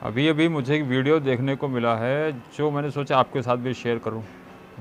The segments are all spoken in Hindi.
अभी अभी मुझे एक वीडियो देखने को मिला है जो मैंने सोचा आपके साथ भी शेयर करूं।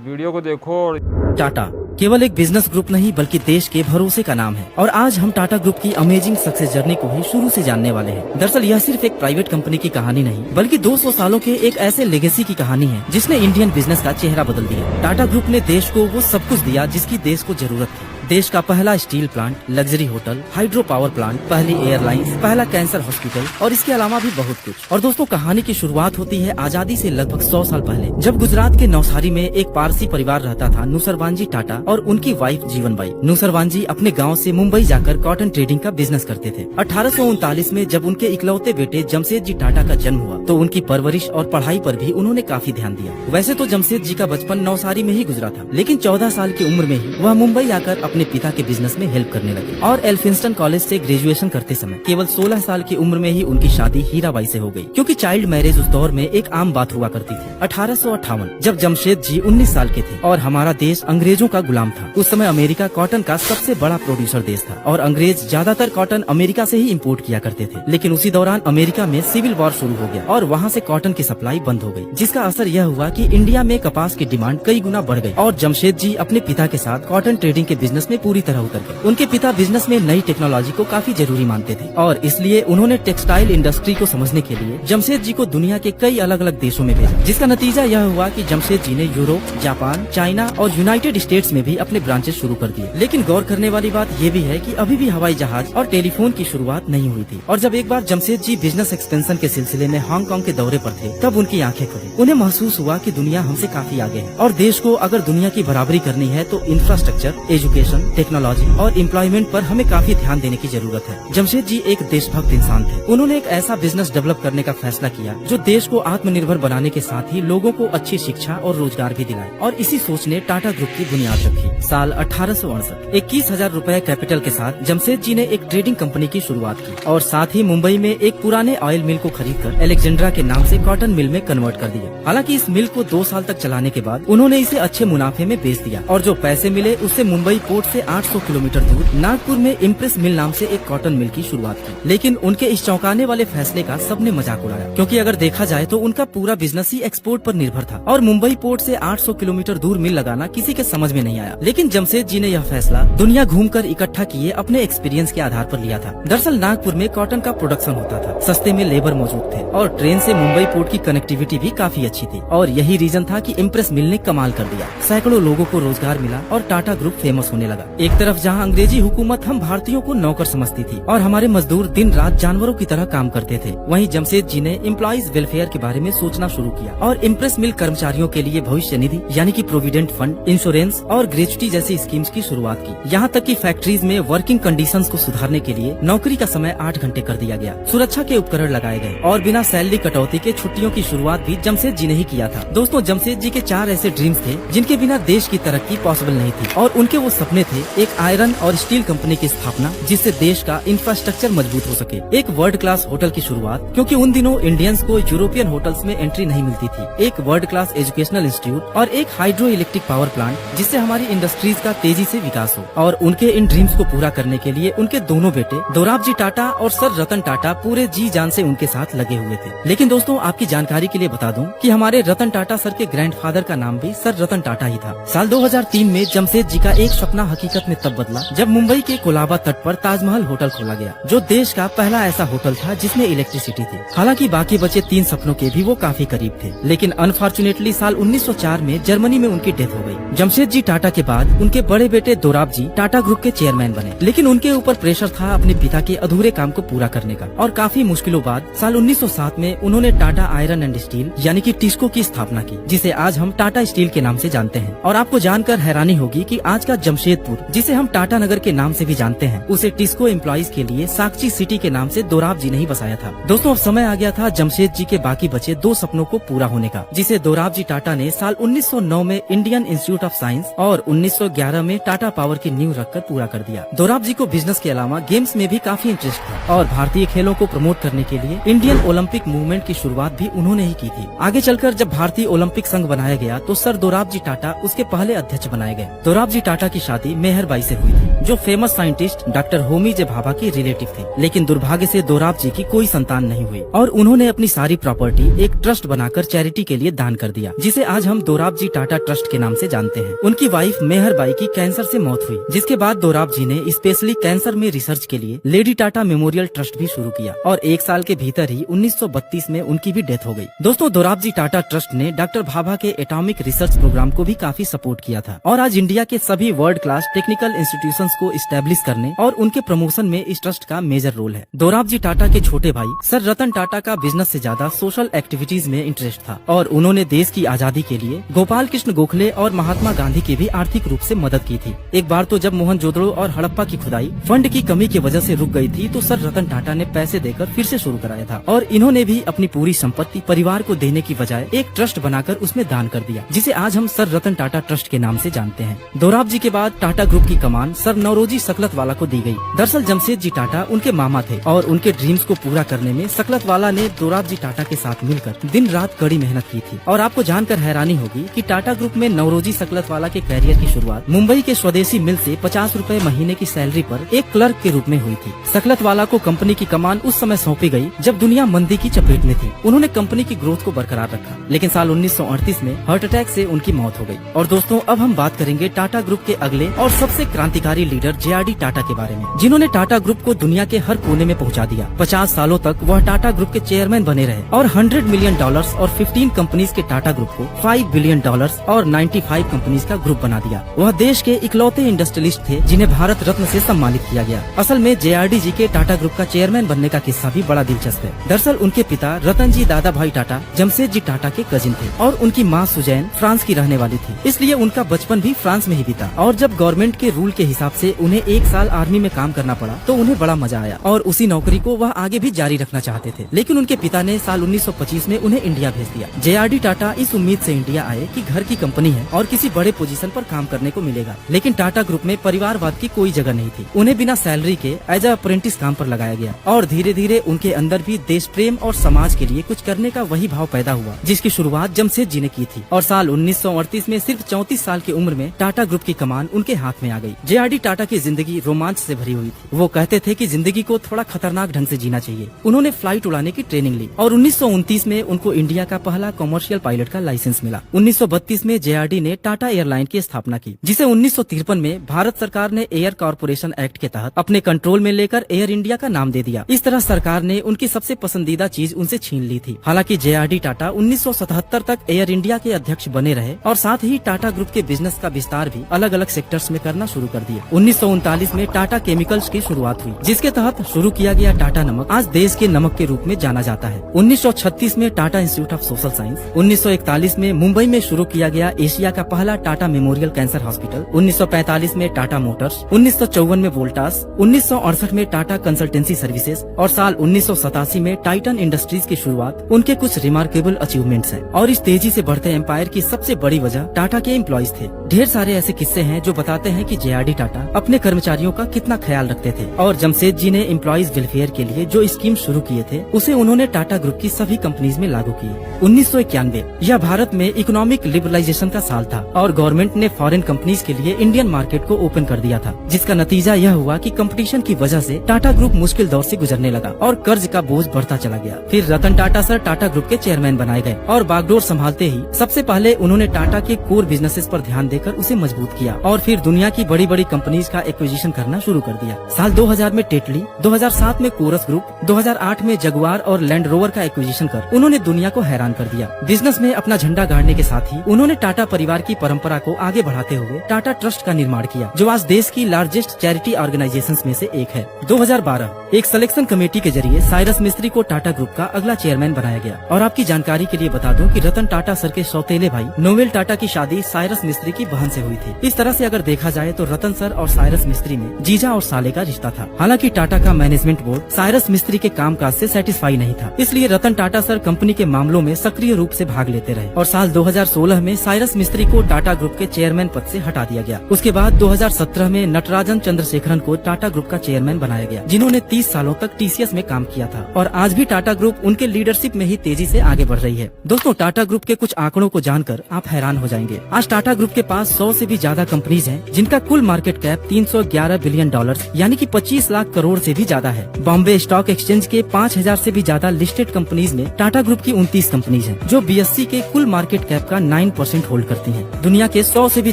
वीडियो को देखो और टाटा केवल एक बिजनेस ग्रुप नहीं बल्कि देश के भरोसे का नाम है और आज हम टाटा ग्रुप की अमेजिंग सक्सेस जर्नी को ही शुरू से जानने वाले हैं। दरअसल यह सिर्फ एक प्राइवेट कंपनी की कहानी नहीं बल्कि 200 सालों के एक ऐसे लेगेसी की कहानी है जिसने इंडियन बिजनेस का चेहरा बदल दिया। टाटा ग्रुप ने देश को वो सब कुछ दिया जिसकी देश को जरूरत थी। देश का पहला steel plant, luxury hotel, hydro power plant, पहली एयरलाइंस, पहला कैंसर हॉस्पिटल और इसके अलावा भी बहुत कुछ। और दोस्तों कहानी की शुरुआत होती है आजादी से लगभग 100 साल पहले, जब गुजरात के नवसारी में एक पारसी परिवार रहता था, नुसरवानजी टाटा और उनकी वाइफ जीवनबाई। नुसरवानजी अपने गाँव से मुंबई जाकर कॉटन ट्रेडिंग का बिजनेस करते थे। 1839 में जब उनके इकलौते बेटे जमशेद जी टाटा का जन्म हुआ तो उनकी परवरिश और पढ़ाई पर भी उन्होंने काफी ध्यान दिया। वैसे तो जमशेद जी का बचपन नवसारी में ही गुजरा था, लेकिन 14 साल की उम्र में ही वह मुंबई आकर अपने पिता के बिजनेस में हेल्प करने लगे और एल्फिंस्टन कॉलेज से ग्रेजुएशन करते समय केवल 16 साल की उम्र में ही उनकी शादी हीराबाई से हो गई, क्योंकि चाइल्ड मैरिज उस दौर में एक आम बात हुआ करती थी। 1858 जब जमशेद जी 19 साल के थे और हमारा देश अंग्रेजों का गुलाम था। उस समय अमेरिका कॉटन का सबसे बड़ा प्रोड्यूसर देश था और अंग्रेज ज्यादातर कॉटन अमेरिका से ही इम्पोर्ट किया करते थे। लेकिन उसी दौरान अमेरिका में सिविल वॉर शुरू हो गया और वहाँ से कॉटन की सप्लाई बंद हो गई, जिसका असर यह हुआ कि इंडिया में कपास की डिमांड कई गुना बढ़ गई और जमशेद जी अपने पिता के साथ कॉटन ट्रेडिंग के बिजनेस में पूरी तरह उतर गए। उनके पिता बिजनेस में नई टेक्नोलॉजी को काफी जरूरी मानते थे और इसलिए उन्होंने टेक्सटाइल इंडस्ट्री को समझने के लिए जमशेद जी को दुनिया के कई अलग अलग देशों में भेजा, जिसका नतीजा यह हुआ कि जमशेद जी ने यूरोप, जापान, चाइना और यूनाइटेड स्टेट्स में भी अपने ब्रांचेस शुरू कर दिए। लेकिन गौर करने वाली बात ये भी है कि अभी भी हवाई जहाज और टेलीफोन की शुरुआत नहीं हुई थी। और जब एक बार जमशेद जी बिजनेस एक्सपेंशन के सिलसिले में हांगकांग के दौरे पर थे तब उनकी आंखें खुली। उन्हें महसूस हुआ कि दुनिया हमसे काफी आगे है और देश को अगर दुनिया की बराबरी करनी है तो इंफ्रास्ट्रक्चर, एजुकेशन, टेक्नोलॉजी और एम्प्लॉयमेंट पर हमें काफी ध्यान देने की जरूरत है। जमशेद जी एक देशभक्त इंसान थे। उन्होंने एक ऐसा बिजनेस डेवलप करने का फैसला किया जो देश को आत्मनिर्भर बनाने के साथ ही लोगों को अच्छी शिक्षा और रोजगार भी दिलाए और इसी सोच ने टाटा ग्रुप की बुनियाद रखी। साल 1868 21,000 रुपए कैपिटल के साथ जमशेद जी ने एक ट्रेडिंग कंपनी की शुरुआत की और साथ ही मुंबई में एक पुराने ऑयल मिल को खरीदकर अलेक्जेंड्रा के नाम से कॉटन मिल में कन्वर्ट कर दिया। हालांकि इस मिल को 2 साल तक चलाने के बाद उन्होंने इसे अच्छे मुनाफे में बेच दिया और जो पैसे मिले उससे मुंबई पोर्ट से 800 किलोमीटर दूर नागपुर में इम्प्रेस मिल नाम से एक कॉटन मिल की शुरुआत की। लेकिन उनके इस चौंकाने वाले फैसले का सबने मजाक उड़ाया, क्योंकि अगर देखा जाए तो उनका पूरा बिजनेस ही एक्सपोर्ट पर निर्भर था और मुंबई पोर्ट से 800 किलोमीटर दूर मिल लगाना किसी के समझ में नहीं आया। लेकिन जमशेद जी ने यह फैसला दुनिया घूमकर इकट्ठा किए अपने एक्सपीरियंस के आधार पर लिया था। दरअसल नागपुर में कॉटन का प्रोडक्शन होता था, सस्ते में लेबर मौजूद थे और ट्रेन से मुंबई पोर्ट की कनेक्टिविटी भी काफी अच्छी थी और यही रीजन था कि इम्प्रेस मिल ने कमाल कर दिया। सैकड़ों लोगों को रोजगार मिला और टाटा ग्रुप फेमस होने लगा। एक तरफ जहाँ अंग्रेजी हुकूमत हम भारतीयों को नौकर समझती थी और हमारे मजदूर दिन रात जानवरों की तरह काम करते थे, वहीं जमशेद जी ने एम्प्लॉइज वेलफेयर के बारे में सोचना शुरू किया और इम्प्रेस मिल कर्मचारियों के लिए भविष्य निधि यानी कि प्रोविडेंट फंड, इंश्योरेंस और ग्रेच्युटी जैसी स्कीम्स की शुरुआत की। यहाँ तक कि फैक्ट्रीज में वर्किंग कंडीशंस को सुधारने के लिए नौकरी का समय 8 घंटे कर दिया गया, सुरक्षा के उपकरण लगाए गए और बिना सैलरी कटौती के छुट्टियों की शुरुआत भी जमशेद जी ने ही किया था। दोस्तों जमशेद जी के 4 ऐसे ड्रीम्स थे जिनके बिना देश की तरक्की पॉसिबल नहीं थी और उनके वो सपने थे एक आयरन और स्टील कंपनी की स्थापना जिससे देश का इंफ्रास्ट्रक्चर मजबूत हो सके, एक वर्ल्ड क्लास होटल की शुरुआत क्योंकि उन दिनों इंडियंस को यूरोपियन होटल्स में एंट्री नहीं मिलती थी, एक वर्ल्ड क्लास एजुकेशनल इंस्टीट्यूट और एक हाइड्रो इलेक्ट्रिक पावर प्लांट जिससे हमारी इंडस्ट्रीज का तेजी से विकास हो। और उनके इन ड्रीम्स को पूरा करने के लिए उनके दोनों बेटे दोराबजी टाटा और सर रतन टाटा पूरे जी जान से उनके साथ लगे हुए थे। लेकिन दोस्तों आपकी जानकारी के लिए बता दूं कि हमारे रतन टाटा सर के ग्रैंडफादर का नाम भी सर रतन टाटा ही था। साल 2003 में जमशेद जी का एक सपना हकीकत में तब बदला जब मुंबई के कोलाबा तट पर ताजमहल होटल खोला गया, जो देश का पहला ऐसा होटल था जिसमें इलेक्ट्रिसिटी थी। हालांकि बाकी बचे 3 सपनों के भी वो काफी करीब थे, लेकिन अनफॉर्चुनेटली साल 1904 में जर्मनी में उनकी डेथ हो गई। जमशेद जी टाटा के बाद उनके बड़े बेटे दोराबजी टाटा ग्रुप के चेयरमैन बने, लेकिन उनके ऊपर प्रेशर था अपने पिता के अधूरे काम को पूरा करने का और काफी मुश्किलों बाद साल 1907 में उन्होंने टाटा आयरन एंड स्टील यानी कि टिस्को की स्थापना की, जिसे आज हम टाटा स्टील के नाम से जानते हैं। और आपको जानकर हैरानी होगी कि आज का जमशेदपुर, जिसे हम टाटा नगर के नाम से भी जानते हैं, उसे टिस्को एम्प्लॉइज के लिए साक्षी सिटी के नाम से दोराबजी ने ही बसाया था। दोस्तों अब समय आ गया था जमशेद जी के बाकी बचे 2 सपनों को पूरा होने का, जिसे दोराबजी टाटा ने साल 1909 में इंडियन इंस्टीट्यूट ऑफ साइंस और 1911 में टाटा पावर की नींव रखकर पूरा कर दिया। दोराबजी को बिजनेस के अलावा गेम्स में भी काफी इंटरेस्ट था और भारतीय खेलों को प्रमोट करने के लिए इंडियन ओलंपिक मूवमेंट की शुरुआत भी उन्होंने ही की थी। आगे चलकर जब भारतीय ओलंपिक संघ बनाया गया तो सर दोराबजी टाटा उसके पहले अध्यक्ष बनाए गए। दोराबजी टाटा की शादी दोस्ती मेहर बाई से हुई थी, जो फेमस साइंटिस्ट डॉक्टर होमी जे भाभा की रिलेटिव थे। लेकिन दुर्भाग्य से दोराब जी की कोई संतान नहीं हुई और उन्होंने अपनी सारी प्रॉपर्टी एक ट्रस्ट बनाकर चैरिटी के लिए दान कर दिया, जिसे आज हम दोराब जी टाटा ट्रस्ट के नाम से जानते हैं। उनकी वाइफ मेहर बाई की कैंसर से मौत हुई, जिसके बाद दोराब जी ने स्पेशली कैंसर में रिसर्च के लिए लेडी टाटा मेमोरियल ट्रस्ट भी शुरू किया और 1 साल के भीतर ही 1932 में उनकी भी डेथ हो गई। दोस्तों, दोराब जी टाटा ट्रस्ट ने डॉक्टर भाभा के एटॉमिक रिसर्च प्रोग्राम को भी काफी सपोर्ट किया था और आज इंडिया के सभी वर्ल्ड क्लास टेक्निकल इंस्टीट्यूशंस को इस्टेब्लिश करने और उनके प्रमोशन में इस ट्रस्ट का मेजर रोल है। दोराब जी टाटा के छोटे भाई सर रतन टाटा का बिजनेस से ज्यादा सोशल एक्टिविटीज में इंटरेस्ट था और उन्होंने देश की आजादी के लिए गोपाल कृष्ण गोखले और महात्मा गांधी की भी आर्थिक रूप से मदद की थी। एक बार तो जब मोहनजोदड़ो और हड़प्पा की खुदाई फंड की कमी की वजह से रुक गई थी, तो सर रतन टाटा ने पैसे देकर फिर से शुरू कराया था और इन्होंने भी अपनी पूरी संपत्ति परिवार को देने की बजाय एक ट्रस्ट बनाकर उसमें दान कर दिया, जिसे आज हम सर रतन टाटा ट्रस्ट के नाम से जानते हैं। दोराब जी के बाद टाटा ग्रुप की कमान सर नौरोजी सकलतवाला को दी गई। दरअसल जमशेद जी टाटा उनके मामा थे और उनके ड्रीम्स को पूरा करने में सकलतवाला ने दोराब जी टाटा के साथ मिलकर दिन रात कड़ी मेहनत की थी। और आपको जानकर हैरानी होगी कि टाटा ग्रुप में नौरोजी सकलतवाला के कैरियर की शुरुआत मुंबई के स्वदेशी मिल से 50 रुपए महीने की सैलरी पर एक क्लर्क के रूप में हुई थी। सकलतवाला को कंपनी की कमान उस समय सौंपी गई जब दुनिया मंदी की चपेट में थी। उन्होंने कंपनी की ग्रोथ को बरकरार रखा, लेकिन साल 1938 में हार्ट अटैक से उनकी मौत हो गई। और दोस्तों, अब हम बात करेंगे टाटा ग्रुप के अगले और सबसे क्रांतिकारी लीडर JRD टाटा के बारे में, जिन्होंने टाटा ग्रुप को दुनिया के हर कोने में पहुंचा दिया। 50 सालों तक वह टाटा ग्रुप के चेयरमैन बने रहे और $100 मिलियन और 15 कंपनीज के टाटा ग्रुप को $5 बिलियन और 95 कंपनीज का ग्रुप बना दिया। वह देश के इकलौते इंडस्ट्रियलिस्ट थे जिन्हें भारत रत्न से सम्मानित किया गया। असल में JRD जी के टाटा ग्रुप का चेयरमैन बनने का किस्सा भी बड़ा दिलचस्प है। दरअसल उनके पिता रतन जी दादा भाई टाटा जमशेद जी टाटा के कजिन थे और उनकी माँ सुजैन फ्रांस की रहने वाली थी, इसलिए उनका बचपन भी फ्रांस में ही बीता। और जब गवर्नमेंट के रूल के हिसाब से उन्हें 1 साल आर्मी में काम करना पड़ा तो उन्हें बड़ा मजा आया और उसी नौकरी को वह आगे भी जारी रखना चाहते थे। लेकिन उनके पिता ने साल 1925 में उन्हें इंडिया भेज दिया। JRD टाटा इस उम्मीद से इंडिया आए कि घर की कंपनी है और किसी बड़े पोजीशन पर काम करने को मिलेगा, लेकिन टाटा ग्रुप में परिवारवाद की कोई जगह नहीं थी। उन्हें बिना सैलरी के एज अ अप्रेंटिस काम पर लगाया गया और धीरे धीरे उनके अंदर भी देश प्रेम और समाज के लिए कुछ करने का वही भाव पैदा हुआ जिसकी शुरुआत जमशेद जी ने की थी। और साल 1938 में सिर्फ 34 साल की उम्र में टाटा ग्रुप की कमान उनके हाथ में आ गई। JRD टाटा की जिंदगी रोमांच से भरी हुई थी। वो कहते थे कि जिंदगी को थोड़ा खतरनाक ढंग से जीना चाहिए। उन्होंने फ्लाइट उड़ाने की ट्रेनिंग ली और 1929 में उनको इंडिया का पहला कमर्शियल पायलट का लाइसेंस मिला। 1932 में JRD ने टाटा एयरलाइन की स्थापना की, जिसे 1953 में भारत सरकार ने एयर कॉर्पोरेशन एक्ट के तहत अपने कंट्रोल में लेकर एयर इंडिया का नाम दे दिया। इस तरह सरकार ने उनकी सबसे पसंदीदा चीज उनसे छीन ली थी। हालांकि JRD टाटा 1977 तक एयर इंडिया के अध्यक्ष बने रहे और साथ ही टाटा ग्रुप के बिजनेस का विस्तार भी अलग अलग सेक्टर्स में करना शुरू कर दिया। 1939 में टाटा केमिकल्स की शुरुआत हुई, जिसके तहत शुरू किया गया टाटा नमक आज देश के नमक के रूप में जाना जाता है। 1936 में Tata institute of social science, 1941 में मुंबई में शुरू किया गया एशिया का पहला टाटा मेमोरियल कैंसर हॉस्पिटल, 1945 में टाटा मोटर्स, 1954 में वोल्टास, 1968 में टाटा कंसल्टेंसी सर्विसेज और साल 1987 में टाइटन इंडस्ट्रीज की शुरुआत उनके कुछ रिमार्केबल अचीवमेंट्स हैं। और इस तेजी से बढ़ते एम्पायर की सबसे बड़ी वजह टाटा के एम्प्लॉइज थे। ढेर सारे ऐसे किस्से हैं जो बताते हैं कि JRD टाटा अपने कर्मचारियों का कितना ख्याल रखते थे और जमशेद जी ने एम्प्लॉइज वेलफेयर के लिए जो स्कीम शुरू किए थे उसे उन्होंने टाटा ग्रुप की सभी कंपनीज में लागू किए। 1991 यह भारत में इकोनॉमिक लिबरलाइजेशन का साल था और गवर्नमेंट ने फॉरेन कंपनीज के लिए इंडियन मार्केट को ओपन कर दिया था, जिसका नतीजा यह हुआ कि कंपटीशन की वजह से टाटा ग्रुप मुश्किल दौर से गुजरने लगा और कर्ज का बोझ बढ़ता चला गया। फिर रतन टाटा सर टाटा ग्रुप के चेयरमैन बनाए गए और बागडोर संभालते ही सबसे पहले उन्होंने टाटा के कोर बिजनेसेस पर ध्यान देकर उसे मजबूत किया और फिर दुनिया की बड़ी बड़ी कंपनीज का एक्विजिशन करना शुरू कर दिया। साल 2000 में टेटली, 2007 में कोरस ग्रुप, 2008 में जगुआर और लैंड रोवर का एक्विजिशन कर उन्होंने दुनिया को हैरान कर दिया। बिजनेस में अपना झंडा गाड़ने के साथ ही उन्होंने टाटा परिवार की परंपरा को आगे बढ़ाते हुए टाटा ट्रस्ट का निर्माण किया, जो आज देश की लार्जेस्ट चैरिटी ऑर्गेनाइजेशंस में से एक है। 2012 एक सिलेक्शन कमेटी के जरिए साइरस मिस्त्री को टाटा ग्रुप का अगला चेयरमैन बनाया गया। और आपकी जानकारी के लिए बता दूं कि रतन टाटा सर के सौतेले भाई नोवेल टाटा की शादी साइरस मिस्त्री की बहन से हुई थी। इस तरह से अगर देखा जाए तो रतन सर और साइरस मिस्त्री में जीजा और साले का रिश्ता था। हालांकि टाटा का मैनेजमेंट बोर्ड साइरस मिस्त्री के कामकाज से सेटिस्फाई नहीं था, इसलिए रतन टाटा सर कंपनी के मामलों में सक्रिय रूप से भाग लेते रहे और साल 2016 में साइरस मिस्त्री को टाटा ग्रुप के चेयरमैन पद से हटा दिया गया। उसके बाद 2017 में नटराजन चंद्रशेखरन को टाटा ग्रुप का चेयरमैन बनाया गया, जिन्होंने 30 सालों तक TCS में काम किया था और आज भी टाटा ग्रुप उनके लीडरशिप में ही तेजी से आगे बढ़ रही है। दोस्तों, टाटा ग्रुप के कुछ आंकड़ों को जानकर आप हैरान हो जाएंगे। आज टाटा ग्रुप के पास पास 100 से भी ज्यादा कंपनीज हैं, जिनका कुल मार्केट कैप 311 बिलियन डॉलर यानी कि 25 लाख करोड़ से भी ज्यादा है। बॉम्बे स्टॉक एक्सचेंज के 5000 से भी ज्यादा लिस्टेड कंपनीज में टाटा ग्रुप की 29 कंपनीज हैं, जो BSE के कुल मार्केट कैप का 9% होल्ड करती हैं। दुनिया के 100 से भी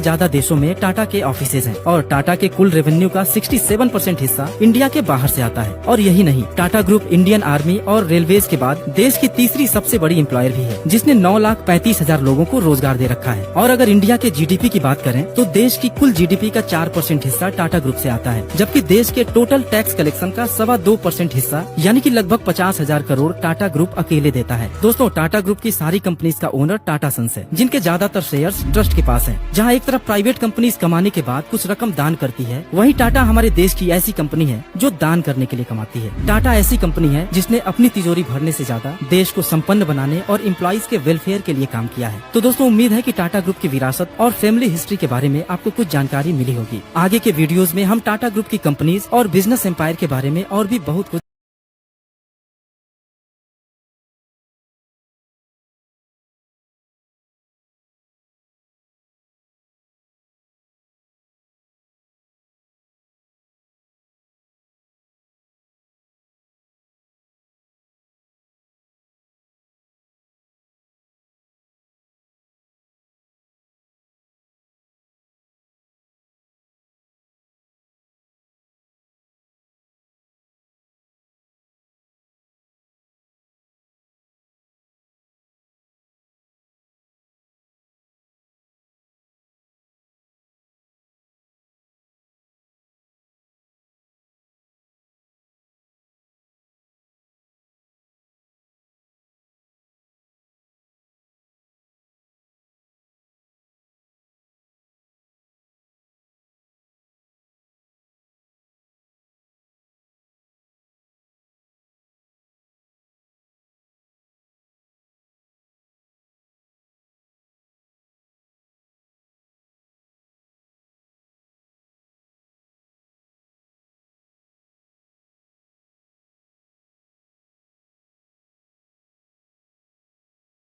ज्यादा देशों में टाटा के ऑफिसेज हैं और टाटा के कुल रेवेन्यू का 67% हिस्सा इंडिया के बाहर से आता है। और यही नहीं, टाटा ग्रुप इंडियन आर्मी और रेलवेज के बाद देश की तीसरी सबसे बड़ी एम्प्लॉयर भी है, जिसने 9,35,000 लोगों को रोजगार दे रखा है। और अगर इंडिया के GDP की बात करें तो देश की कुल GDP का 4% हिस्सा टाटा ग्रुप से आता है, जबकि देश के टोटल टैक्स कलेक्शन का 2.25% हिस्सा यानी कि लगभग 50,000 करोड़ टाटा ग्रुप अकेले देता है। दोस्तों, टाटा ग्रुप की सारी कंपनीज का ओनर टाटा सन्स है, जिनके ज्यादातर शेयर्स ट्रस्ट के पास हैं। जहां एक तरफ प्राइवेट कंपनीज कमाने के बाद कुछ रकम दान करती है, वहीं टाटा हमारे देश की ऐसी कंपनी है जो दान करने के लिए कमाती है। टाटा ऐसी कंपनी है जिसने अपनी तिजोरी भरने से ज्यादा देश को संपन्न बनाने और एम्प्लॉइज के वेलफेयर के लिए काम किया है। तो दोस्तों, उम्मीद है कि टाटा ग्रुप की विरासत और फैमिली हिस्ट्री के बारे में आपको कुछ जानकारी मिली होगी। आगे के वीडियोस में हम टाटा ग्रुप की कंपनीज और बिजनेस एम्पायर के बारे में और भी बहुत कुछ